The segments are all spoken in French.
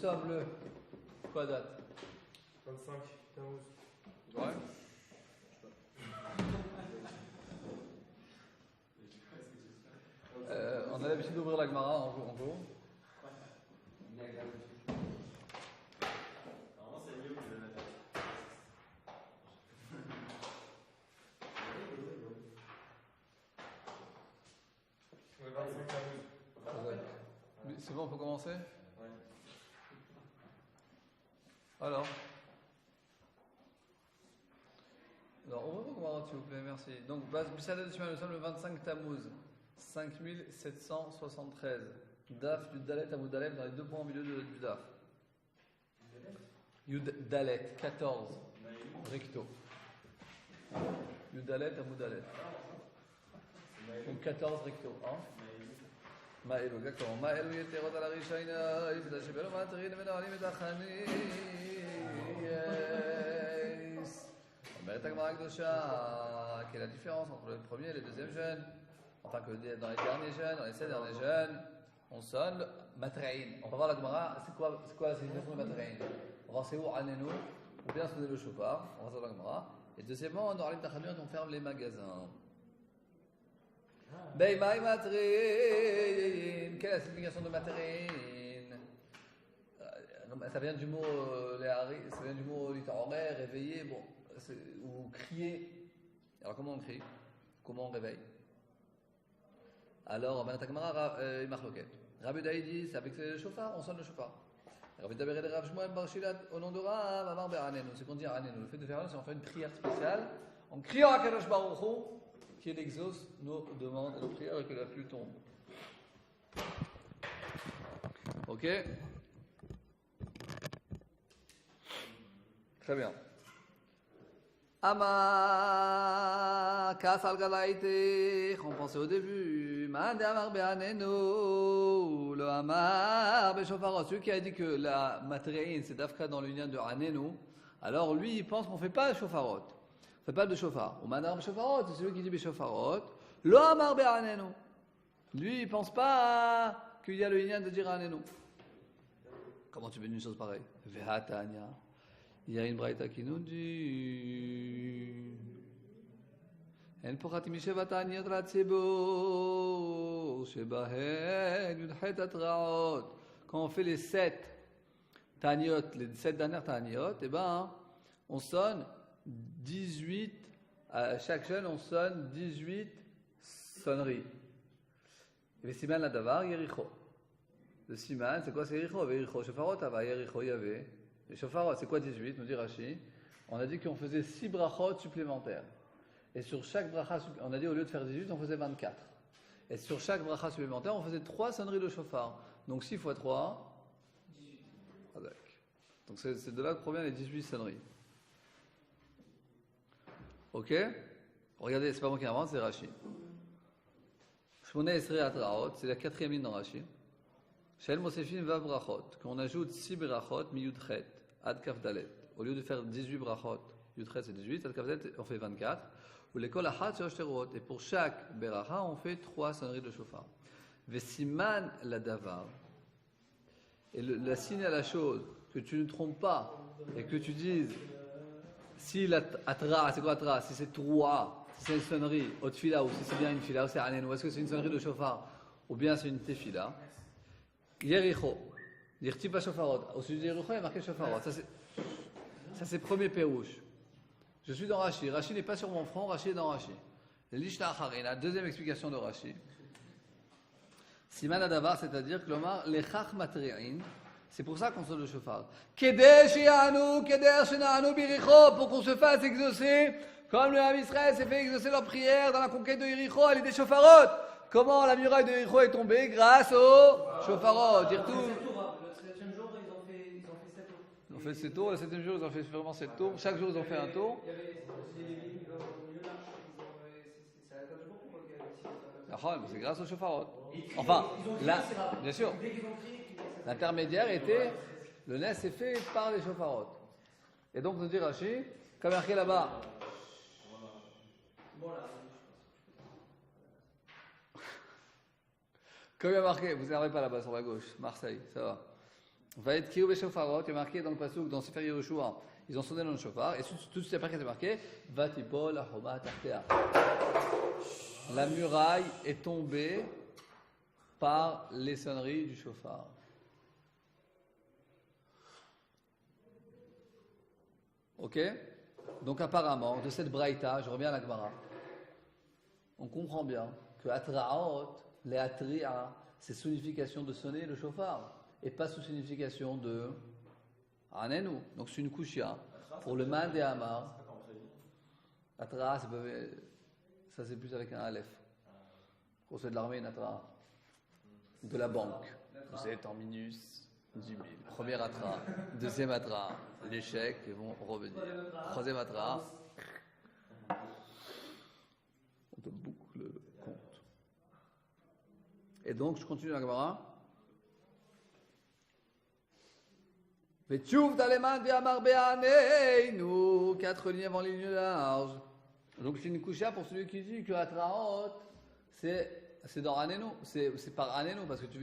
sommes le. Quoi date 25, 15. Ouais. On a l'habitude d'ouvrir la Gemara en cours. Normalement, c'est mieux que de la date. Ouais, 25, 15. C'est bon, on peut commencer? Ouais. Alors, ouvrez vos Gemara, s'il vous plaît, merci. Donc, Bissalet de Shimon, nous sommes le 25 Tammuz, 5773. Daf, Yud Dalet, Amud Dalet, dans les deux points au milieu du Daf. Yud Dalet, 14, recto. Yud Dalet, Amud Dalet. Donc 14 recto. Hein? Maëlou, exactement. Maëlou yeterot ala rishaina, yifda shebelo matrin menalim et achanis. Omeret Agmara Akdosha, quelle est la différence entre le premier et le deuxième jeûne? Enfin, que dans les derniers jeûnes, dans les 7 derniers jeûnes, on sonne matrin. On va voir la Gemara, c'est quoi la signification de matrin? On va voir c'est où anenu, ou bien sonner le chauffard, on va voir la Gemara. Et deuxièmement, on aura les tachanut, on ferme les magasins. Beimai matrin. Quelle est la signification de matrin? Ça vient du mot ça vient du mot littéraire, réveiller, bon, ou crier. Alors comment on crie? Comment on réveille? Alors, Rabbi Takmara, il marque lequel? Rabbi Daïdi, c'est avec le chauffard, on sonne le chauffard. Rabbi Daber et Rav Shmuel Bar Shilat, au nom de Rav, Amar Be'anenu, c'est qu'on dit Anenu. Le fait de faire ça, c'est on fait une prière spéciale, en criant à Kadosh Baruch Hu, qu'il exauce nos demandes et nos prières et que la pluie tombe. Ok? Très bien. Ama Kasal Galaïté, on pensait au début. Mande Amar Be'anenu, le Amar Be'shofarot, celui qui a dit que la matréine c'est d'Afka dans l'union de Anenu, alors lui il pense qu'on ne fait pas de shofarot. On ne fait pas de shofar. Ou Mande Amar Be'shofarot, c'est celui qui dit Be'shofarot. Le Amar Be'anenu. Lui il ne pense pas qu'il y a le union de dire Anenu. Comment tu veux une chose pareille? Ve'atanya. Il y a une braïta qui nous dit En pochati mishevat ta'aniyot latzibur shebahen yudchet atraot. Quand on fait les 7 ta'aniyot, les 7 dernières ta'aniyot, eh ben, on sonne 18, à chaque jeune on sonne 18 sonneries. Et siman la davar Yericho. Le siman, c'est quoi? C'est Yericho. Yericho, shofarot ava Yericho yave. Les shofarot, c'est quoi 18? Nous dit Rashi. On a dit qu'on faisait 6 brachot supplémentaires. Et sur chaque bracha, on a dit au lieu de faire 18, on faisait 24. Et sur chaque bracha supplémentaire, on faisait 3 sonneries de shofar. Donc 6 fois 3, 18. Donc c'est de là que provient les 18 sonneries. Ok? Regardez, c'est pas moi qui invente, c'est Rashi. Shmoneh Esrei Atraot, c'est la 4e ligne dans Rashi. Shel Mosefim Vav Brachot, qu'on ajoute 6 brachot, mi Yudchet, Ad Kaf Dalet. Au lieu de faire 18 brachot, Yudchet c'est 18, Ad Kaf Dalet on fait 24. Ou l'école Achat Shosh Teruot. Et pour chaque beracha, on fait 3 sonneries de shofar. Vesiman la davar. Et la signe à la chose, que tu ne trompes pas, et que tu dises, si la atra, c'est quoi atra? Si c'est trois, si c'est une sonnerie, au tfila, ou si c'est bien une fila, ou c'est anen, ou est-ce que c'est une sonnerie de shofar, ou bien c'est une tefila. Yericho, l'irtipa shofarot. Au sujet de Yericho, il y a marqué shofarot. Ça c'est premier pérouche. Je suis dans Rashi. Rashi n'est pas sur mon front, Rashi est dans Rashi. L'ishna acharina, deuxième explication de Rashi. Siman adavar, c'est-à-dire que l'omar, lechach matri'in, c'est pour ça qu'on sonne le shofar. Kedesh yanu, kedesh shenanu biricho, pour qu'on se fasse exaucer, comme le Ham Israël s'est fait exaucer leur prière dans la conquête de Yericho, elle est des shofarot. Comment la muraille de Yericho est tombée? Grâce au shofarot. Dire tout. Le 7e jour, ils ont fait 7 tours. Ils ont fait 7 tours, le 7e jour, ils ont fait vraiment 7 tours. Chaque jour, ils ont fait un tour. Il y avait les Lévites au milieu de l'arche. C'est à la table beaucoup qui avait C'est grâce au shofarot. Enfin, là, bien sûr, l'intermédiaire était, le nes est fait par les shofarot. Et donc, nous dit Rashi, comme marqué là-bas. Comme il y a marqué, vous n'arrivez pas là-bas sur la gauche, Marseille, ça va. Va être Kiyou Beshofarot, est marqué dans le pasuk, dans Sefer Yehoshua. Ils ont sonné dans le shofar, et tout de suite après, c'est marqué Va tipol hachoma tartea. La muraille est tombée par les sonneries du shofar. Ok? Donc apparemment, de cette braïta, je reviens à la Gemara, on comprend bien que atraot, les atria, c'est signification de sonner le shofar, et pas sous signification de anenu. Donc c'est une kushia. Pour le man des Hamar, atra, ça c'est plus avec un aleph. Quand c'est de l'armée, une atra. De la banque. Vous êtes en minus 10 000. Premier atra, deuxième atra, l'échec, ils vont revenir. Troisième atra, on te boucle le compte. Et donc, je continue la Gemara. Vetchouv d'Aleman Amar Be'aneinu, 4 lignes avant les lignes larges. Donc, c'est une coucha pour celui qui dit que Atraot, c'est dans Anenu, c'est par Anenu, parce que tu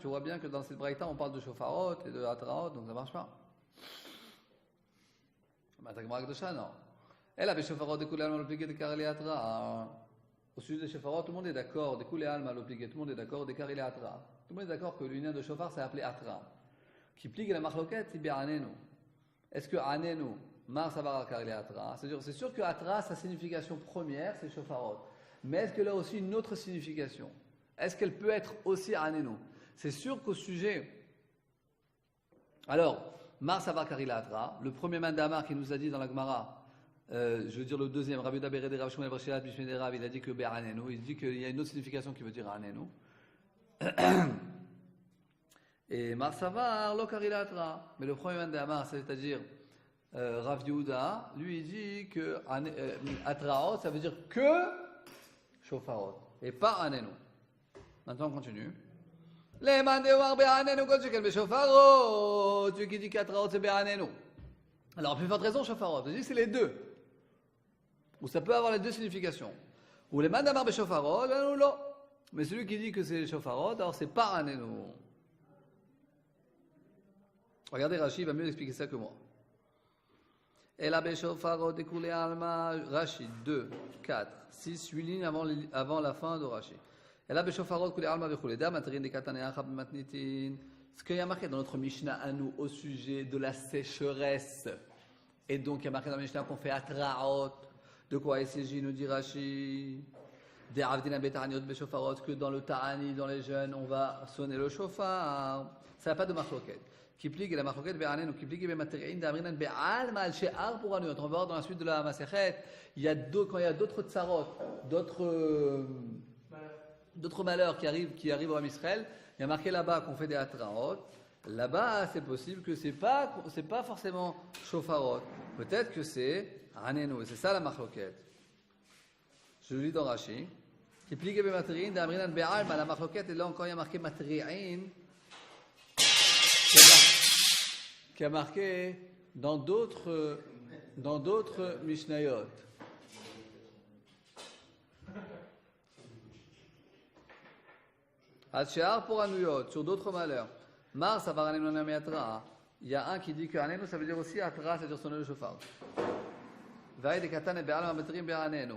vois bien que dans cette braïta, on parle de Shofarot et de Atraot, donc ça ne marche pas. Mais t'as Gemara Kedosha, non. Elle avait Shofarot, des coulées alma l'obligé de Kareli Atra. Au sujet des Shofarot, tout le monde est d'accord, des coulées alma l'obligé, tout le monde est d'accord, des Kareli Atra. Tout le monde est d'accord que l'union de Shofar, c'est appelé Atra. Qui plique la marloquette, c'est bien Anenu. Est-ce que Anenu, Mar Savar Kareli Atra, c'est-à-dire, c'est sûr que Atra, sa signification première, c'est Shofarot. Mais est-ce qu'elle a aussi une autre signification? Est-ce qu'elle peut être aussi Anenu? C'est sûr qu'au sujet. Alors, Mar Savar Kareli Atra, le premier mandamar qui nous a dit dans la Gemara, je veux dire le deuxième, Rabbi Dabere de Rav Shmuel Brashilat Bishmei de Rav, il a dit que Be'anenu, il dit qu'il y a une autre signification qui veut dire Anenu. Et Marsavar, lo Kareli Atra. Mais le premier mandamar, c'est-à-dire Rav Yehuda, lui il dit que Atraot, ça veut dire que Shofarot, et pas Anenu. Maintenant on continue. Les mandéoar be'anenu kol shekel be'shofarot. Tu qui dis qu'Atraot c'est be'anenu. Alors à plus forte raison Shofarot. Je dis que c'est les deux. Ou ça peut avoir les deux significations. Ou les mandamar be'shofarot, anenu lo. Mais celui qui dit que c'est Shofarot, alors c'est pas Anenu. Regardez, Rashi va mieux expliquer ça que moi. Et la Beshofarot découlé Alma, Rashi 2, 4, 6, 8 lignes avant la fin de Rashi. Et la Beshofarot coulé Alma découlé Dam, Matrin de Kataneachab Matnitin. Ce qu'il y a marqué dans notre Mishnah à nous au sujet de la sécheresse. Et donc il y a marqué dans la Mishnah qu'on fait Atraot. De quoi il s'agit, nous dit Rashi? Des Avdina Betaniot Beshofarot, que dans le Ta'ani, dans les jeunes, on va sonner le shofar. Ça n'a pas de marloquette. Qui plique la marloquette be'anen ou qui plique be'materi'in d'amrinan be'al mal she'ar pour anut. On va voir dans la suite de la Masechet, quand il y a d'autres tsarot, d'autres malheurs qui arrivent au Ham Israël, il y a marqué là-bas qu'on fait des atraot. Là-bas, c'est possible que c'est pas forcément shofarot. Peut-être que c'est anenu. Et c'est ça la marloquette. Je le lis dans Rashi. Qui plique be'materi'in d'amrinan be'al mal la marloquette. Et là encore, il y a marqué materi'in. Qui a marqué dans d'autres Mishnayot. Hatshar pour Anuyot, sur d'autres malheurs. Mar, ça va ramener Atra. Il y a un qui dit que Anenu, ça veut dire aussi Atra, c'est-à-dire sonner le shofar. Vaïd et Katan et Be'al Mametrim Be'anenu.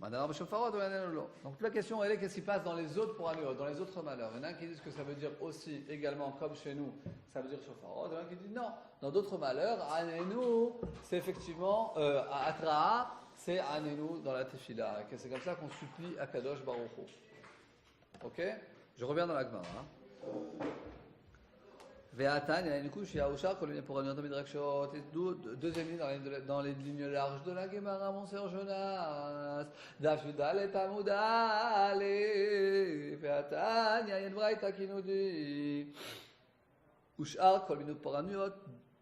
Donc toute la question elle est qu'est-ce qui passe dans les autres pour Anuyot, dans les autres malheurs. Il y en a qui disent que ça veut dire aussi également comme chez nous, ça veut dire shofarot. Il y en a qui disent non, dans d'autres malheurs, Anenu c'est effectivement Atra, c'est Anenu dans la Tefila. C'est comme ça qu'on supplie à Kadosh Baruch Hu. Ok? Je reviens dans la Gemara. Ve'atan, il y a une couche, il y a Oshar, pour Anuyot Midrakshot, deuxième ligne dans les lignes larges de la Gemara, mon sœur Jonas. Daf Yudalet Amud Aleph. Ve'atan, il y a une braïta qui nous dit Oshar, Kol Minut pour Anuyot,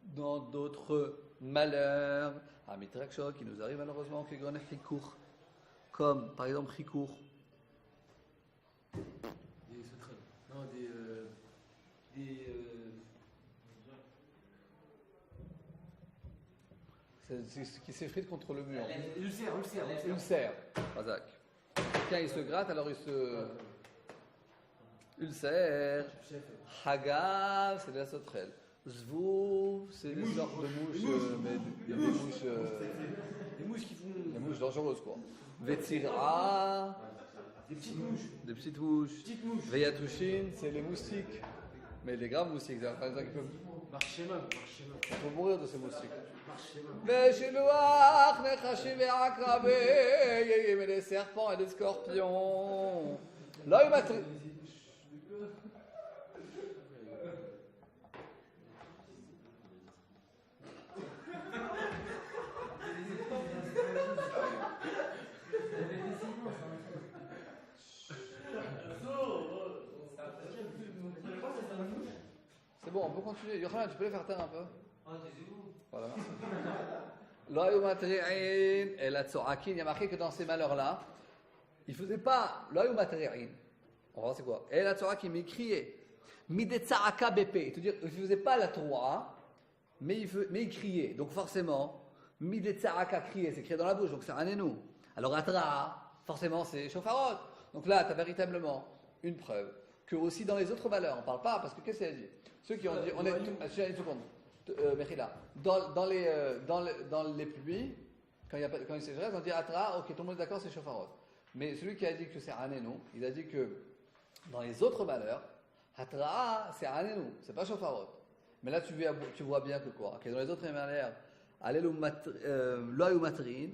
dans d'autres malheurs. Midrakshot qui nous arrive malheureusement, qui est Chikour, comme par exemple Chikour. C'est ce qui s'effrite contre le mur. Ulcère. Razak. Quelqu'un il se gratte, alors ulcère. Hagav, c'est de la sauterelle. Zvouv, c'est des sortes de mouches, mais des mouches, Les mouches qui font. des mouches dangereuses quoi. Vetsira, Des petites mouches. des petites mouches. Petites mouches. Veyatushin, c'est les moustiques. Mais les graves moustiques, par exemple, qui peuvent on peut mourir de ces moustiques. Veshiluach, Nechashim et Akrabé, mais des serpents et des scorpions. Là, il m'a C'est bon, on peut continuer. Yochanan, tu peux les faire taire un peu? Voilà, merci. L'oïu matri'in et la tzorakin, il y a marqué que dans ces malheurs-là, il ne faisait pas l'oïu matri'in. On va voir c'est quoi. Et la tzorakin, mais il criait. Mide tzaraka bépé. C'est-à-dire, il ne faisait pas la troa, mais il criait. Donc forcément, mide tzaraka crier, c'est crier dans la bouche, donc c'est un énou. Alors atra, forcément, c'est shofarot. Donc là, tu as véritablement une preuve que aussi dans les autres malheurs, on ne parle pas, parce que qu'est-ce qu'elle a dit? Ceux qui ont dit, on est, une seconde, Mechila, dans les pluies, quand il y a sécheresse, on dit atra, ok, tout le monde est d'accord, c'est shofarot. Mais celui qui a dit que c'est anénou, il a dit que dans les autres malheurs, atra, c'est anénou, c'est pas shofarot. Mais là, tu vois bien que quoi? Que dans les autres malheurs, l'oïu matrin,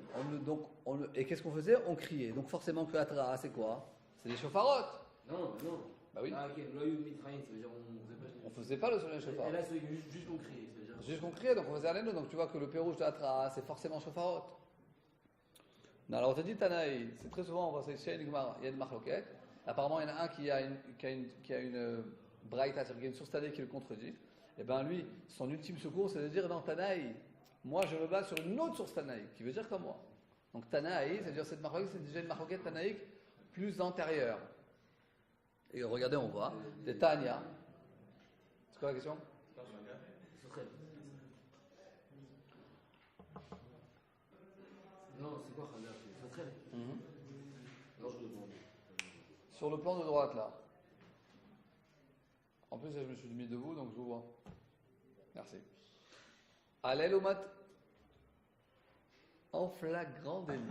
et qu'est-ce qu'on faisait? On criait. Donc forcément que atra, c'est quoi? C'est des shofarot. Non. Bah oui. Ah, ok, l'oïu mitraïn, ça veut dire on faisait pas. On faisait pas le chauffard. Et là, c'est juste qu'on criait. Ça veut dire. Juste qu'on criait, donc on faisait aléno. Donc tu vois que le pérouge de atra, c'est forcément shofarot. Non, alors on te dit Tanaï, c'est très souvent, on voit ça ici, il y a une marloquette. Apparemment, il y en a un qui a une braïta, c'est-à-dire une source Tanaï qui le contredit. Et bien lui, son ultime secours, c'est de dire non, Tanaï, moi je me base sur une autre source Tanaïque, qui veut dire comme moi. Donc Tanaï, c'est-à-dire cette marloquette, c'est déjà une marloquette Tanaïque plus antérieure. Et regardez, on voit, des Tanya. C'est quoi la question? Non, c'est quoi Khader? C'est sauterelle. Non, je demande. Sur le plan de droite, là. En plus, je me suis mis debout, donc je vous vois. Merci. Allez, mat. En flagrant délit.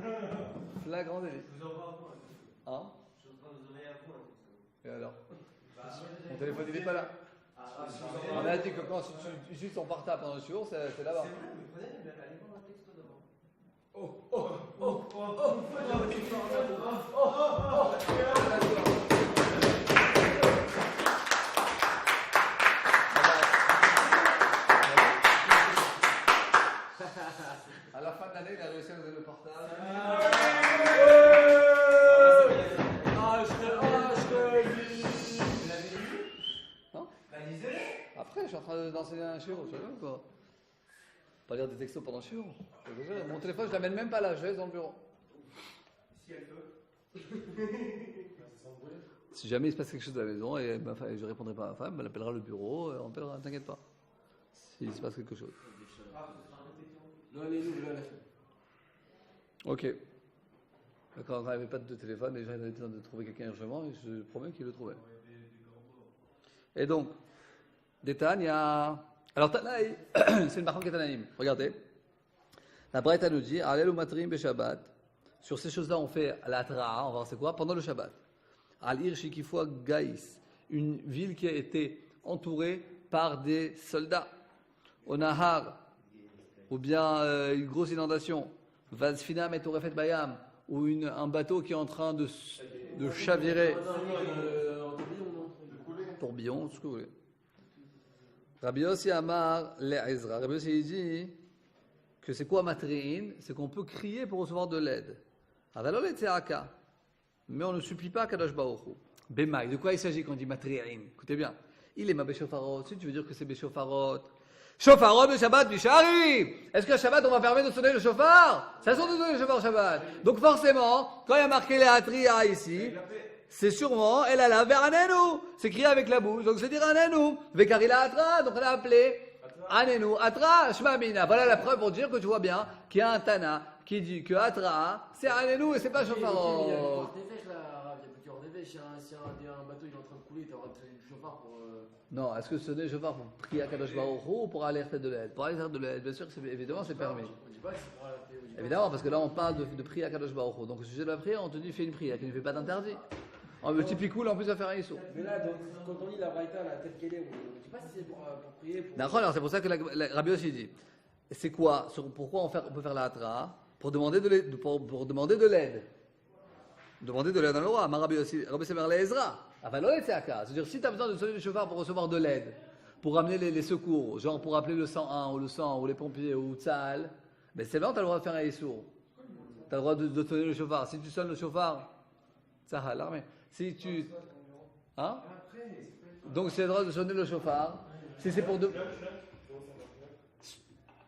Flagrant délit. Je vous envoie un point. Hein? Je suis en train de vous donner un point. Et alors? Mon téléphone, il n'est pas là. On a dit que quand tu utilises ton portable pendant le jour, c'est là-bas. C'est vrai, mais prenez, mais allez voir un texte devant. À la fin de l'année, il a réussi à nous donner le portable. Non? Après, je suis en train d'enseigner un chiot, tu vois quoi? Pas lire des textos pendant le chiot. Mon téléphone, je l'amène même pas là, je laisse dans le bureau. Si elle peut. Si jamais il se passe quelque chose à la maison et je ne répondrai pas à ma femme, elle appellera le bureau, on appellera, t'inquiète pas. S'il se passe quelque chose. Non, elle est nous, là, Ok. Quand on n'avait pas de téléphone, les gens avaient besoin de trouver quelqu'un urgemment, et je promets qu'ils le trouvaient. Et donc, des Tanya. Alors, Tanaï, c'est une marque qui est Tanaïm. Regardez. La Braïta nous dit Alel ou Matrim be Shabbat. Sur ces choses-là, on fait l'Atra, on va voir c'est quoi, pendant le Shabbat. Al-Ir Shikifua Gaïs, une ville qui a été entourée par des soldats. Au Nahar, ou bien une grosse inondation. Vazfina Metorefet Bayam, ou un bateau qui est en train de chavirer. Tourbillon, ce que vous voulez. Rabbi Yossi Amar Le'ezra. Rabbi Yossi dit que c'est quoi Matri'in? C'est qu'on peut crier pour recevoir de l'aide. Avalol et Tzeaka. Mais on ne supplie pas à Kadosh Baruch Hu. Bemaï. De quoi il s'agit quand on dit Matri'in? Écoutez bien. Il est ma Beshofarot. Si tu veux dire que c'est Beshofarot. Shofarot de Shabbat Bishari. Est-ce qu'à Shabbat on va permettre de sonner le shofar? Ça sonne de sonner le shofar au Shabbat. Donc forcément, quand il y a marqué les Atria ici, c'est sûrement elle a la vers Anenu. C'est crié avec la bouche. Donc c'est dire Anenu. Vekarila Atra. Donc on a appelé Anenu. Atra Shmamina. Voilà la preuve pour dire que tu vois bien qu'il y a un Tana qui dit que Atra c'est Anenu et c'est pas Shofarot. Il y a plus de si un bateau il est en train de couler, tu auras le chauffard pour. Non, est-ce que ce n'est chauffard pour prier à Kadosh Baruch Hu ou pour alerter de l'aide? Pour alerter de l'aide, bien sûr, évidemment, c'est permis. On dit pas que c'est pour alerter. on dit pas Évidemment, que parce que là, on parle de prier à Kadosh Baruch Hu. Donc, au sujet de la prière, on te dit fais une prière qui ne fait pas d'interdit. Le petit cool, en plus, va faire un issou. c'est- Mais là, donc, quand on lit la Braïta, la telle qu'elle est, on dit pas si c'est pour prier. Pour... D'accord, alors c'est pour ça que Rabbi aussi dit c'est quoi? Pourquoi on peut faire la hatra? Pour demander de l'aide. Pour demander de l'aide. Demander de l'aide à l'Ora. Rabbi aussi, Rabbi Semer le Ezra. C'est-à-dire, si tu as besoin de sonner le chauffard pour recevoir de l'aide, pour ramener les secours, genre pour appeler le 101 ou le 100 ou les pompiers ou Tzahal, mais c'est là tu as le droit de faire un issour. Tu as le droit de sonner le chauffard. Si tu sonnes le chauffard, Tzahal, l'armée. Si tu. Hein? Donc, c'est le droit de sonner le chauffard. Si c'est pour,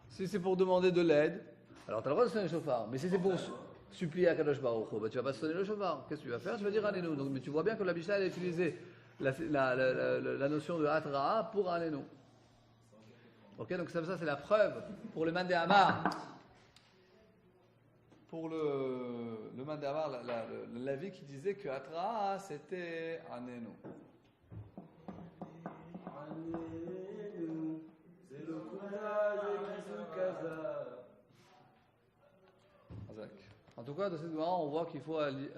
si c'est pour demander de l'aide, alors tu as le droit de sonner le chauffard. Mais si c'est pour supplier à Kadosh Baruch Hu, bah, tu vas pas sonner le chauffard. Qu'est-ce que tu vas faire? Tu vas dire Alenu. Donc, mais tu vois bien que la Mishnah a utilisé la notion de Hatra pour Alenu. Ok, donc ça c'est la preuve pour le Mandé Amar. Pour le Mandé Amar, l'avis qui disait que Hatra c'était Alenu. En tout cas, dans cette Gemara, on voit qu'il faut allier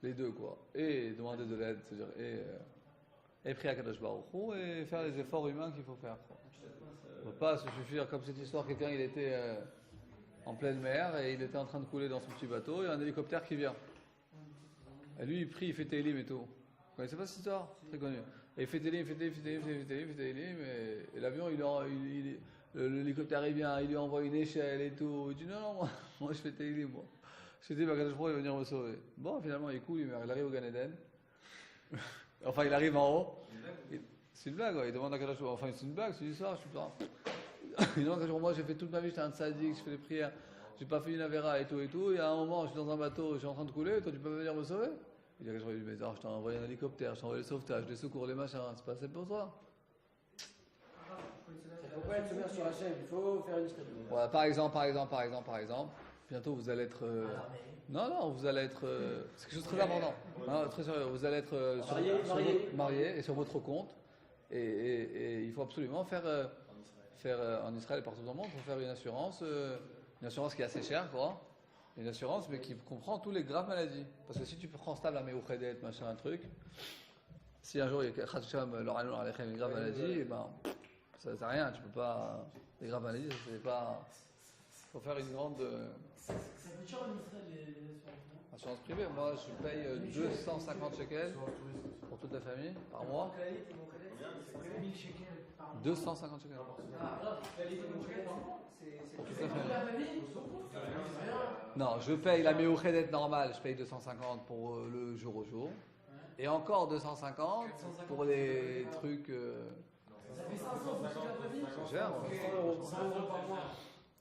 les deux, quoi. Et demander de l'aide, c'est-à-dire et prier à Kadosh Baruch Hu et faire les efforts humains qu'il faut faire. On ne peut pas se suffire comme cette histoire, quelqu'un il était en pleine mer et il était en train de couler dans son petit bateau, il y a un hélicoptère qui vient. Et lui il prie, il fait Télim et tout. Vous connaissez pas cette histoire? Très connue. Et il fait Télim, et l'avion, l'hélicoptère il vient, il lui envoie une échelle et tout. Il dit non, moi je fais Télim, moi. Je dis, Kadosh Baruch Hu, il va venir me sauver. Bon, finalement il coule, il arrive au Gan Eden. Enfin, il arrive en haut. C'est une blague, ouais. Il demande à Kadosh Baruch Hu. Enfin, c'est une blague, c'est une histoire, je suis pas. Il demande à Kadosh Baruch Hu, moi j'ai fait toute ma vie, j'étais un tzaddik, je fais des prières, j'ai pas fait une avéra et tout. Et à un moment, je suis dans un bateau, je suis en train de couler, toi tu peux venir me sauver? Il dit à Kadosh Baruch Hu, mais non, je t'ai envoyé un hélicoptère, je t'ai envoyé le sauvetage, les secours, les machins, c'est pas assez pour toi. Il faut pas être sommaire sur la chaîne, il faut faire une histoire. Voilà, par exemple, bientôt vous allez être. Non, vous allez être. C'est quelque chose de très important. Non, très sérieux, vous allez être marié et sur votre compte. Et il faut absolument faire en Israël et partout dans le monde, il faut faire une assurance qui est assez chère, quoi. Une assurance, mais qui comprend tous les graves maladies. Parce que si tu prends stable à Meouchedet, machin, un truc, si un jour il y a une grave maladie, ben, ça sert à rien, tu peux pas. Les graves maladies, c'est pas. Il faut faire une grande. Ça coûte cher en Israël les assurances? Assurance privée, moi je paye 250 shekels pour toute la famille par mois. C'est 1000 shekels par mois. 250 shekels. Pour toute la famille. Non, je paye la Meouchedet normale, je paye 250 pour le jour au jour. Et encore 250 pour les trucs. Ça fait 500 pour toute la famille? C'est cher. 100 euros par mois.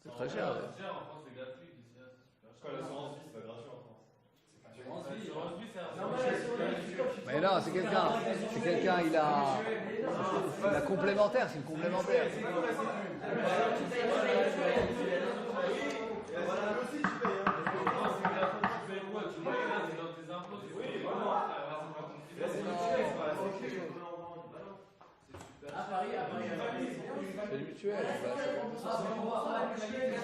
C'est très cher. En France, c'est gratuit. Je crois que l'assurance vie, c'est pas gratuit en France. L'assurance vie, c'est un. Mais non, c'est quelqu'un, il a la complémentaire, c'est une complémentaire. C'est mutuel.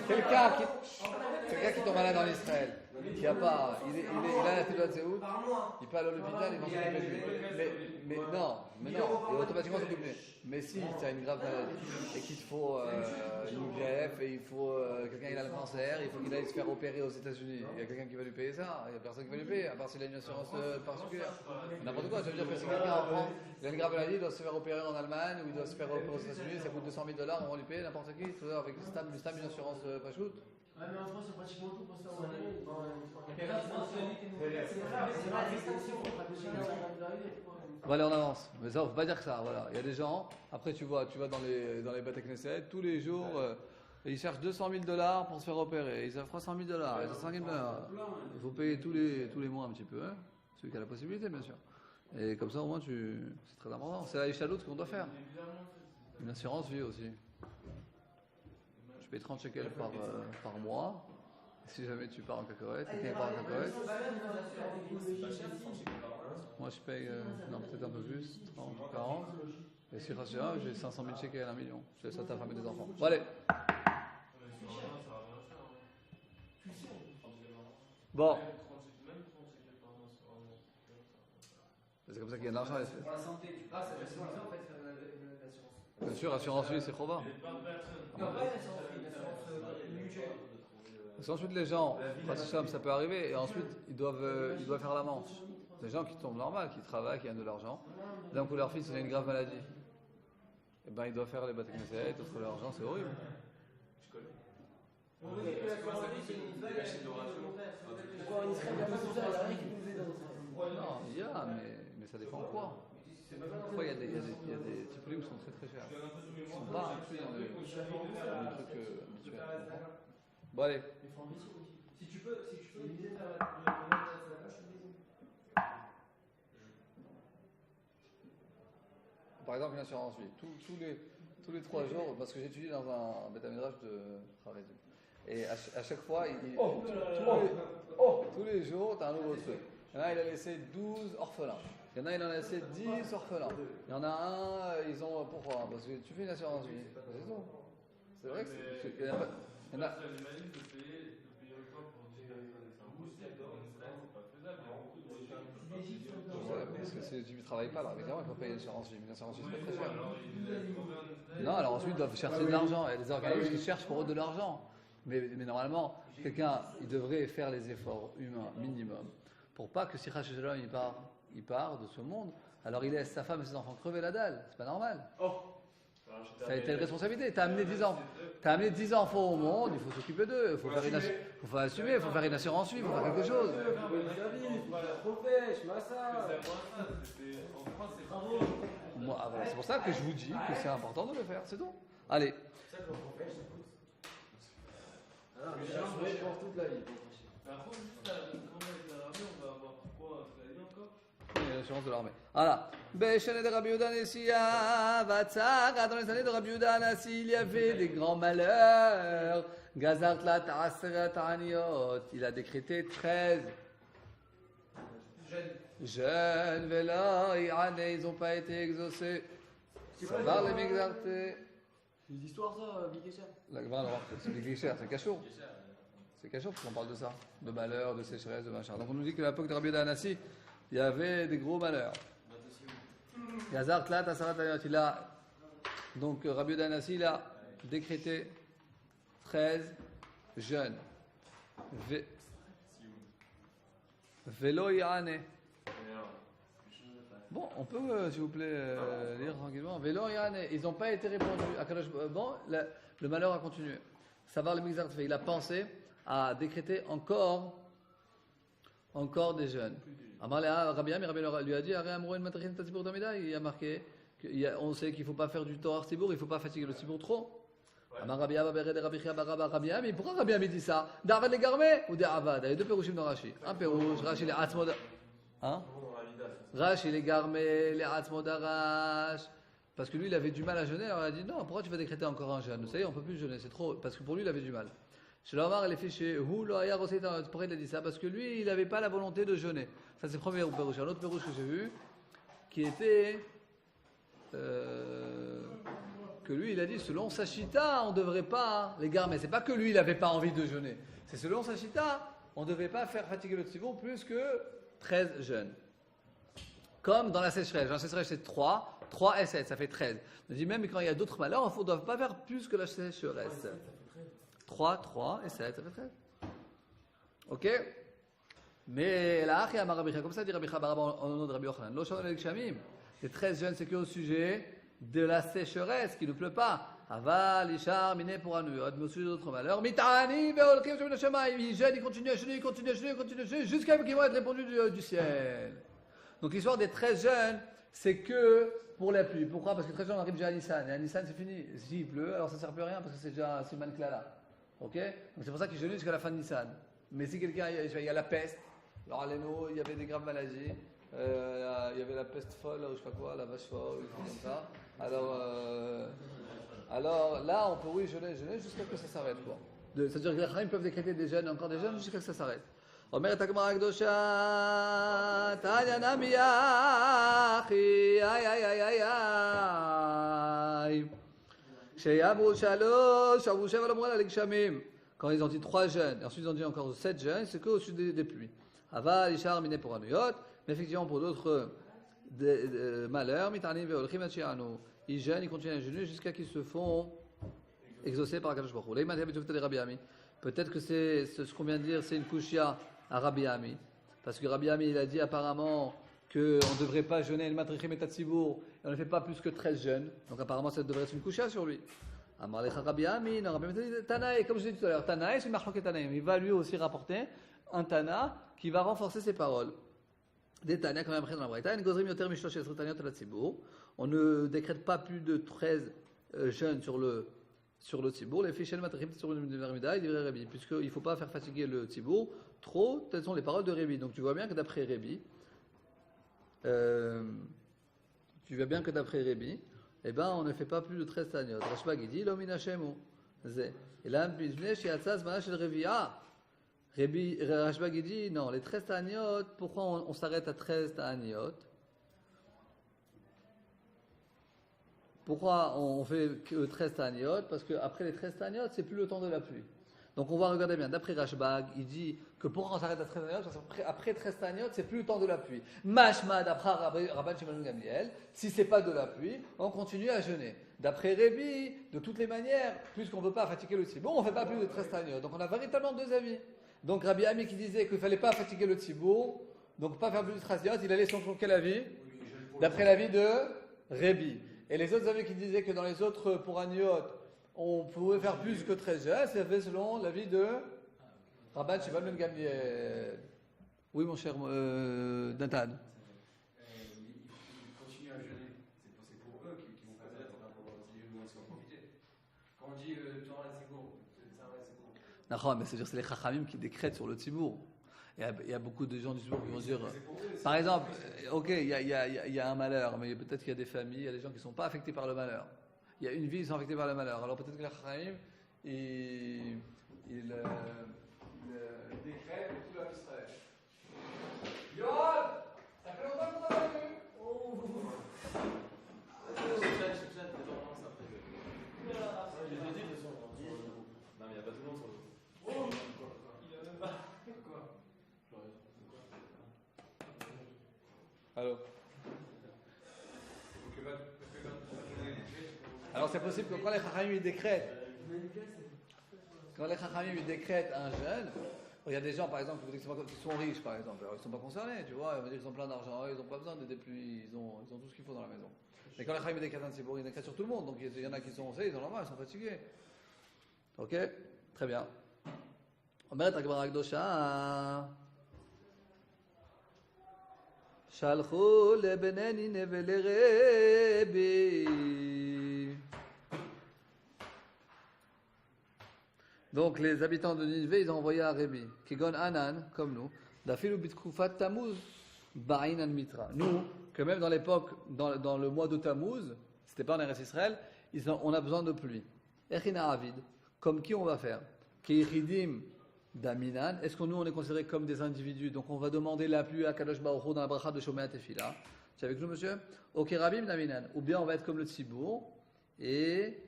Quelqu'un qui tombe malade en Israël, qui a pas, il a la tête de Zéhout, il peut aller à l'hôpital, il va s'occuper de lui. Mais non, et automatiquement s'occuper. Mais si tu as une grave maladie et qu'il te faut une greffe et il faut quelqu'un qui a le cancer, il faut qu'il aille se faire opérer aux États-Unis. Il y a quelqu'un qui va lui payer ça, il n'y a personne qui va lui payer, à part s'il a une assurance particulière. N'importe quoi, ça veut dire que si quelqu'un en France, il a une grave maladie, il doit se faire opérer en Allemagne ou il doit se faire opérer aux États-Unis, ça coûte $200 000, on va lui payer n'importe qui, tout ça, avec une assurance pas shoot. Ouais, mais en France, c'est pratiquement tout pour ça. C'est rare, l'extension. On va aller en avance. Mais ça, on ne peut pas dire que ça. Voilà. Il y a des gens, après tu vas dans les Bate Knesset, tous les jours, ils cherchent $200 000 pour se faire opérer. Ils offrent $300 000, ils offrent $5 000. Il faut payer tous les mois un petit peu, hein, celui qui a la possibilité, bien sûr. Et comme ça, au moins, c'est très important. C'est la Ishalout qu'on doit faire. Une assurance vie aussi. Je payes 30 shekels par mois. Si jamais tu pars en cacahuète, quelqu'un part en cacahuète. Moi je paye, non peut-être un peu plus, 30 ou 40. Et si Rachel, j'ai 500 000 shekels, 1 million. Je laisse ça à ta femme et des enfants. Bon allez. Bon. C'est comme ça qu'il y a de l'argent. Pour la santé, tu passes à l'assurance en fait, faire l'assurance. Bien sûr, assurance vie, c'est Chova. Non, pas l'assurance vie, l'assurance mutuelle. Parce qu'ensuite les gens, ça peut arriver, et ensuite ils doivent faire la manche. Des gens qui tombent normal, qui travaillent, qui gagnent de l'argent. D'un coup leur fils il a une grave maladie. Et ben ils doivent faire les bâtiments et tout leur argent, c'est horrible. On veut que l'assurance vie, c'est une vague. Pourquoi en Israël, il n'y a pas tout ça, il n'y a rien qui nous aide dans ça. Non, il y a, mais ça dépend quoi. Parfois il y a des types qui sont très très chers. Ils ne sont pas inclus dans le truc habituel. Bon allez. Si tu peux éviter de faire la je te dis. Par exemple, une assurance vie. Tous les 3 jours, parce que j'étudie dans un bêta midrash de Haredi. Et à chaque fois, tous les jours, tu as un nouveau truc. Il y en a, il a laissé 12 orphelins. Il y en a, il en a laissé 10 orphelins. Il y en a un, ils ont pourquoi? Parce que tu fais une assurance vie. C'est tout. C'est vrai que c'est. Il y en a. Parce que si tu ne travailles pas, alors évidemment, il faut payer une assurance vie. Une assurance vie, c'est pas très cher. Non, alors ensuite, ils doivent chercher de l'argent. Il y a des organismes qui cherchent pour eux de l'argent. Mais normalement, quelqu'un, il devrait faire les efforts humains minimum pour pas que si Rachel il part de ce monde, alors il laisse sa femme et ses enfants crever la dalle. C'est pas normal. Ça a été une responsabilité. Tu as amené 10 enfants au monde, il faut s'occuper d'eux. Il faut assumer, il faut faire une assurance vie, il faut faire quelque chose. Moi, voilà, c'est pour ça que je vous dis que c'est important de le faire, c'est tout. Allez. L'assurance de l'armée. Voilà. Béchané de Rabbi Yehuda Nessia, Vatzar, dans les années de Rabbi Yehuda Nessia, il y avait des grands malheurs. Gazartlat Aseret Aniot, il a décrété 13 jeunes, Vélo, ils n'ont pas été exaucés. Ça va les m'exarter. C'est une histoire ça, Bigécher. C'est Bigécher, c'est Cachour. C'est Cachour parce qu'on parle de ça, de malheur, de sécheresse, de machin. Donc on nous dit qu'à l'époque de Rabbi Yehuda Nessia, il y avait des gros malheurs. Gazar Tlat Asarat Ayot, donc Rabbi Yehuda Nessia, il a décrété 13 jeunes. Vélo Yane. Bon, on peut, s'il vous plaît, lire tranquillement. Vélo Yane, ils n'ont pas été répondus. Bon, le malheur a continué. Savoir le Mixart fait, il a pensé à décréter encore des jeunes. Rabbi Ami lui a dit, il a marqué, on sait qu'il ne faut pas faire du tort Sibour, il ne faut pas fatiguer le Sibour trop. Rabbi Ami, pourquoi Rabbi Ami dit ça? D'Avad les Garmé ou d'Avad? Il y a 2 pérouchim dans Rashi. Un pérouche, Rashi les Atzmod. Rashi les Garmé, les Atzmod Arash. Parce que lui, il avait du mal à jeûner, alors il a dit non, pourquoi tu vas décréter encore un jeûne? Ça y est, on ne peut plus jeûner, c'est trop. Parce que pour lui, il avait du mal. Chez l'Omar, il est fait chez pourquoi il a dit ça? Parce que lui, il n'avait pas la volonté de jeûner. Ça, c'est le premier pérouche. Un autre pérouche que j'ai vu, qui était. Que lui, il a dit, selon sa chita, on ne devrait pas, les gars, mais c'est pas que lui, il n'avait pas envie de jeûner. C'est selon sa chita, on ne devrait pas faire fatiguer le tzibur plus que 13 jeûnes. Comme dans la sécheresse. Dans la sécheresse, c'est 3 et 7, ça fait 13. On dit même quand il y a d'autres malheurs, on ne doit pas faire plus que la sécheresse. 3 et 7, ça fait 13. Ok? Mais là, comme ça dit Rabbi Chabarab en nom de Rabbi Yochanan. Les 13 jeunes, c'est qu'au sujet de la sécheresse, qui ne pleut pas. Aval, Ishar, Miné pour un mais au sujet d'autres malheurs. Mitani, Beolkim, ils jeûnent, ils continuent à jeûner, jusqu'à ce qu'ils vont être répandus du ciel. Donc l'histoire des 13 jeunes, c'est que pour la pluie. Pourquoi? Parce que 13 jeunes arrivent déjà à Nissan. Et à Nissan, c'est fini. S'il pleut, alors ça ne sert plus à rien parce que c'est déjà Siman Klala. Ok? Donc c'est pour ça qu'ils jeûnent jusqu'à la fin de Nissan. Mais si quelqu'un, il y a la peste, alors à l'Eno, il y avait des graves maladies. Il y avait la peste folle, ou je sais pas quoi, la vache folle, ou comme ça. alors là, on peut, oui, jeûner jusqu'à ce que ça s'arrête. Quoi. C'est-à-dire que les Chachamim peuvent décréter des jeûnes, encore des jeûnes, jusqu'à ce que ça s'arrête. אומרת הגמרא הקדושה, תניא נמי אחי, איי איי איי איי איי. כשיעברו שלוש, עברו שבע לא אמרו לה לגשמים. Quand ils ont dit 3 jeûnes, et ensuite ils ont dit encore 7 jeûnes, c'est qu'au sud des pluies. Aval, Ishar, Miné pour Anuyot, mais effectivement pour d'autres malheurs, Mitanim, Veolchim, Achianu. Ils jeûnent, ils continuent à jeûner jusqu'à qu'ils se font exaucer par Akadosh Baruch Hu. Là, il m'a dit Rabbi Ami. Peut-être que c'est ce qu'on vient de dire, c'est une kushia à Rabbi Ami. Parce que Rabbi Ami, il a dit apparemment qu'on ne devrait pas jeûner le matrichim et tatsibour, et on ne fait pas plus que 13 jeûnes. Donc apparemment, ça devrait être une kushia sur lui. Amarlecha Rabbi Ami, non, Rabbi Ami dit Tanaï, comme je l'ai dit tout à l'heure, Tanaï, c'est une marque Tanaï. Il va lui aussi rapporter un Tana qui va renforcer ses paroles. Des Tana, comme après dans la Braïta, on ne décrète pas plus de 13 jeûnes sur le tzibour. Les fichiers matrichim sur une vermida, il dirait Rébi, puisqu'il ne faut pas faire fatiguer le tzibour trop. Telles sont les paroles de Rébi. Donc tu vois bien que d'après Rébi, eh ben, on ne fait pas plus de 13 taniot. Rashbag il dit, l'homme inachemu. Et là, Rashbag il dit, non, les 13 taniot, pourquoi on s'arrête à 13 taniot? Pourquoi on fait que 13 taniot? Parce qu'après les 13 taniot, c'est plus le temps de la pluie. Donc on va regarder bien. D'après Rashbag, il dit que pourquoi on s'arrête à 13 taniot? Parce qu'après 13 taniot, c'est plus le temps de la pluie. Mashma, d'après Rabban Shimon ben Gamliel, si c'est pas de la pluie, on continue à jeûner. D'après Rébi, de toutes les manières, puisqu'on ne veut pas fatiguer le tzibour, on ne fait pas plus de 13 taniot. Donc on a véritablement 2 avis. Donc Rabbi Ami qui disait qu'il ne fallait pas fatiguer le tzibour, donc pas faire plus de 13 taniot, il allait selon quel avis? D'après l'avis de Rébi. Et les autres avis qui disaient que dans les autres pour Aniot, on pouvait faire plus que 13 jeûnes, c'est selon l'avis de Rabban Shimon ben Gamliel. Oui, mon cher Nathan. Ils continuent à jeûner. C'est pour eux qui vont faire ça, pour en profiter. Quand on dit Torah la Tzibour, Non, mais c'est-à-dire c'est les Chachamim qui décrètent sur le Tzibour. Il y a beaucoup de gens du Tzibour qui vont dire, par exemple, ok, il y a un malheur, mais peut-être qu'il y a des familles, il y a des gens qui ne sont pas affectés par le malheur. Il y a une vie, ils sont affectés par le malheur. Alors peut-être que les Chachamim, ils décrètent pour tout la Israël. Yoann, ça fait longtemps qu'on t'a pas vu. Non, mais il n'y a pas tout le monde sur le. Alors. Alors c'est possible que quand les Chachamim décrètent un jeûne, il y a des gens par exemple qui sont riches par exemple, alors ils ne sont pas concernés, tu vois, ils vont dire qu'ils ont plein d'argent, ils n'ont pas besoin des pluies, ils ont tout ce qu'il faut dans la maison. Mais quand les Chachamim décrètent un tzibour, ils décrètent sur tout le monde, donc il y en a qui sont ils ont la main, ils sont fatigués. Ok, très bien. אומרת הגמרא הקדושה שלחו לבני נינווה לרבי. Donc les habitants de Nineveh, ils ont envoyé à Rébi, Kigon Anan, comme nous, Dafilu bitkufat Tammuz, Ba'inan Mitra. Nous, que même dans l'époque, dans le mois de Tammuz, c'était pas en Eretz Israël, on a besoin de pluie. Echina Avid, comme qui on va faire? Keichidim Daminan, est-ce que nous on est considérés comme des individus? Donc on va demander la pluie à Kadosh Baruch Hu dans la bracha de Shomea Tefila. Tu es avec nous, monsieur? Ok, Rabim Daminan. Ou bien on va être comme le Tzibour et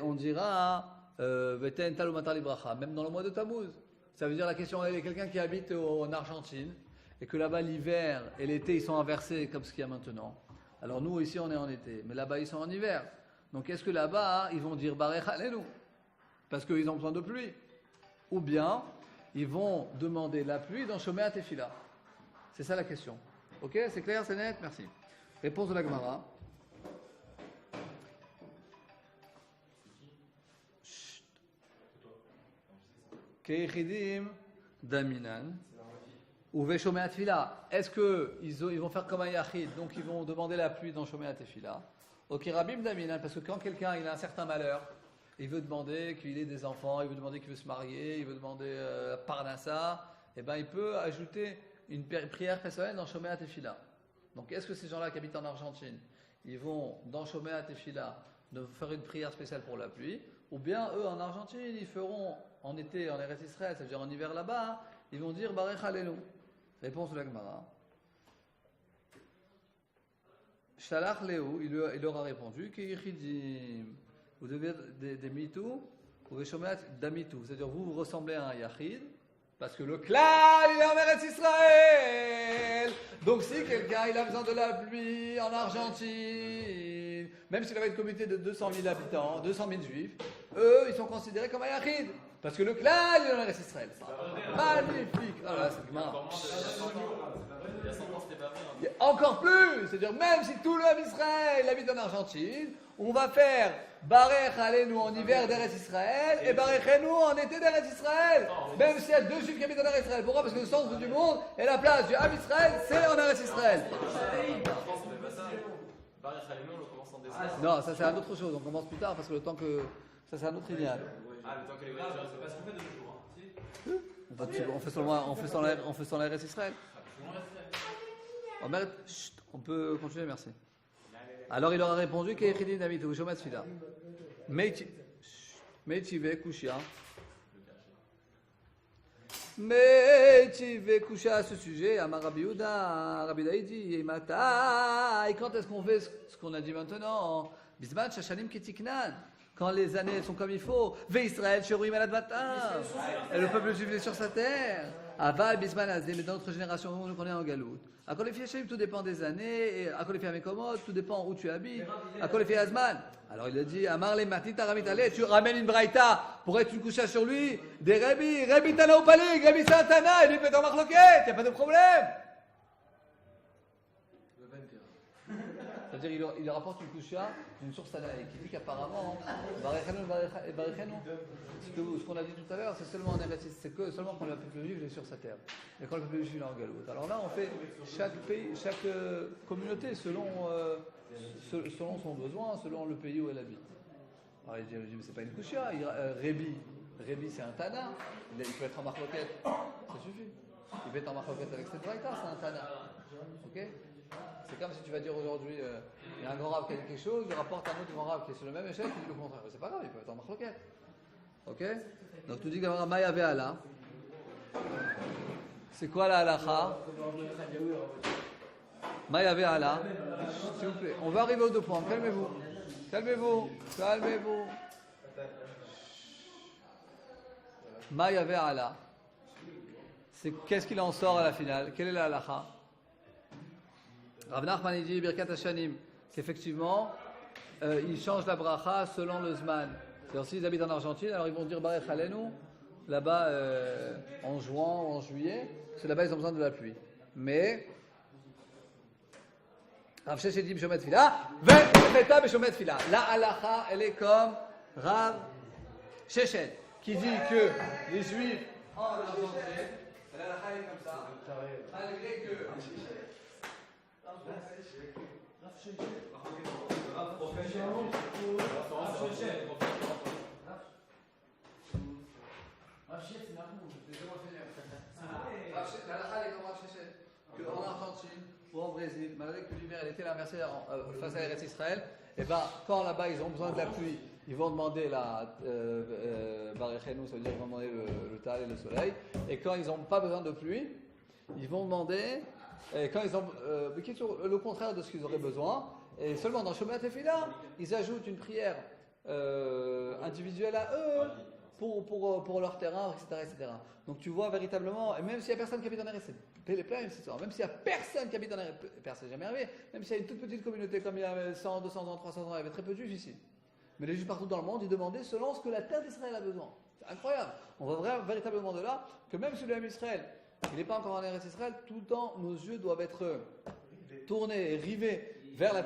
on dira Veten Tal Matar Libracha, même dans le mois de Tammuz. Ça veut dire la question, il y a quelqu'un qui habite en Argentine et que là-bas l'hiver et l'été ils sont inversés comme ce qu'il y a maintenant. Alors nous ici on est en été, mais là-bas ils sont en hiver. Donc est-ce que là-bas ils vont dire Barech Alenu parce qu'ils ont besoin de pluie? Ou bien ils vont demander la pluie dans Shomea Tefila. C'est ça la question. Ok, c'est clair, c'est net, merci. Réponse de la Gemara. Keichidim Daminan. Ou Shomea Tefila. Est-ce qu'ils vont faire comme un Yachid, donc ils vont demander la pluie dans Shomea Tefila? Ok, Rabim Daminan, parce que quand quelqu'un il a un certain malheur, il veut demander qu'il ait des enfants, il veut demander qu'il veut se marier, il veut demander Parnassa, et ben il peut ajouter une prière personnelle dans Shomea Tefila. Donc est-ce que ces gens-là qui habitent en Argentine, ils vont dans Shomea Tefila de faire une prière spéciale pour la pluie, ou bien eux en Argentine, ils feront en été en Eretz Israël, c'est-à-dire en hiver là-bas, ils vont dire Barech Alenu. Réponse de la Gemara. Shalach Léou, il leur a répondu Keyichidim. Vous devez des mitou, ou des shomat d'amitou, c'est-à-dire vous ressemblez à un yachid. Parce que le clan, il est en Eretz Israël. Donc si quelqu'un il a besoin de la pluie en Argentine, même s'il avait une communauté de 200 000 habitants, 200 000 juifs, eux, ils sont considérés comme un yachid. Parce que le clan, il est en Eretz Israël. Magnifique. Ah là, c'est marrant. Encore plus. C'est-à-dire même si tout le même Israël habite en Argentine, on va faire Barech Alenu en hiver d'Eretz Israël et Barechenu en été d'Eretz Israël. Même s'il y a 2 juifs qui habitent en Eretz Israël. Pourquoi? Parce que le centre du monde et la place du Ham Israël, c'est en Eretz Israël. Non, ça c'est une autre chose. On commence plus tard parce que le temps que. Ça c'est un autre idéal. Ah, le temps que les voyages, c'est parce qu'on fait de nos jours. On fait sans la Eretz Israël. On peut continuer, merci. Alors il leur a répondu Keyichidim David ou Shomat Tfila. Meitchive Kushia. Meitchive Kushia à ce sujet. Amar Rabbi Yehuda, Rabbi Daïdi, Mata. Et quand est-ce qu'on fait ce qu'on a dit maintenant? Bisman Shashanim Kitiknan. Quand les années sont comme il faut. Ve Israël Sheruim Aladvatam. Et le peuple juif est sur sa terre. Aval Bisman Azé. Mais dans notre génération, nous connaissons en Galout. À Kol Hashem, tout dépend des années. Et à Kol Hamekomot, tout dépend où tu habites. À Kol Azman. Alors il a dit Amar le Matit Aramit Ale. Tu ramènes une braïta pour être une coucha sur lui. Des Rabbi. Rabbi Tana ou Palik. Rabbi Santana. Et lui peut en marloquette. Il n'y a pas de problème. C'est-à-dire il rapporte une coucha d'une source tanaïque qui dit qu'apparemment ce qu'on a dit tout à l'heure, c'est seulement en Eretz, c'est que seulement quand le peuple juif est sur sa terre et quand le peuple juif est en Galout. Alors là on fait chaque pays, chaque communauté selon son besoin, selon le pays où elle habite. Alors il dit mais c'est pas une coucha, Rébi c'est un tana, il peut être en marloquette, ça suffit. Il peut être en marloquette avec cette braïta, c'est un tana. Ok? C'est comme si tu vas dire aujourd'hui, il y a un grand rab qui a dit quelque chose, il rapporte un autre grand rab qui est sur le même échec, qui dit le contraire. C'est pas grave, il peut être en marloquette. Ok? Donc tu dis que la Maya Ve'ala. C'est quoi la halacha? Maya Ve'ala. S'il vous plaît, on va arriver aux 2 points. Calmez-vous. Calmez-vous. Calmez-vous. Maya Ve'ala. C'est qu'est-ce qu'il en sort à la finale? Quelle est la halacha? Rav Nachman dit Birkat Hashanim qu'effectivement ils changent la bracha selon le Zman. C'est-à-dire s'ils habitent en Argentine, alors ils vont dire Barech Alenu là-bas en juin ou en juillet, parce que là-bas ils ont besoin de la pluie. Mais Rav Sheshet dit Shomet Tfila, Ve'feta B'Shomet Tfila. La halacha elle est comme Rav Sheshet qui dit que les Juifs en Argentine, la halacha est comme ça, malgré que en Argentine ou en Brésil, malgré que l'hiver était inversé face à Eretz Israël, et ben quand là-bas ils ont besoin de la pluie, ils vont demander la Barechenu, ça veut dire qu'ils vont demander le Tal et le soleil, et quand ils n'ont pas besoin de pluie, ils vont demander, et quand ils ont le contraire de ce qu'ils auraient besoin, et seulement dans Shomat Tefila, ils ajoutent une prière individuelle à eux pour leur terrain, etc. Donc tu vois véritablement, et même s'il n'y a personne qui habite en RSC, les plein même histoire, même s'il n'y a personne qui habite en RSC, personne n'est jamais arrivé, même s'il y a une toute petite communauté comme il y a 100, 200 ans, 300 ans, il y avait très peu de juifs ici. Mais les juifs partout dans le monde, ils demandaient selon ce que la terre d'Israël a besoin. C'est incroyable. On voit véritablement de là que même si le même Israël, il n'est pas encore en RSC Israël, tout le temps nos yeux doivent être tournés et rivés vers la terre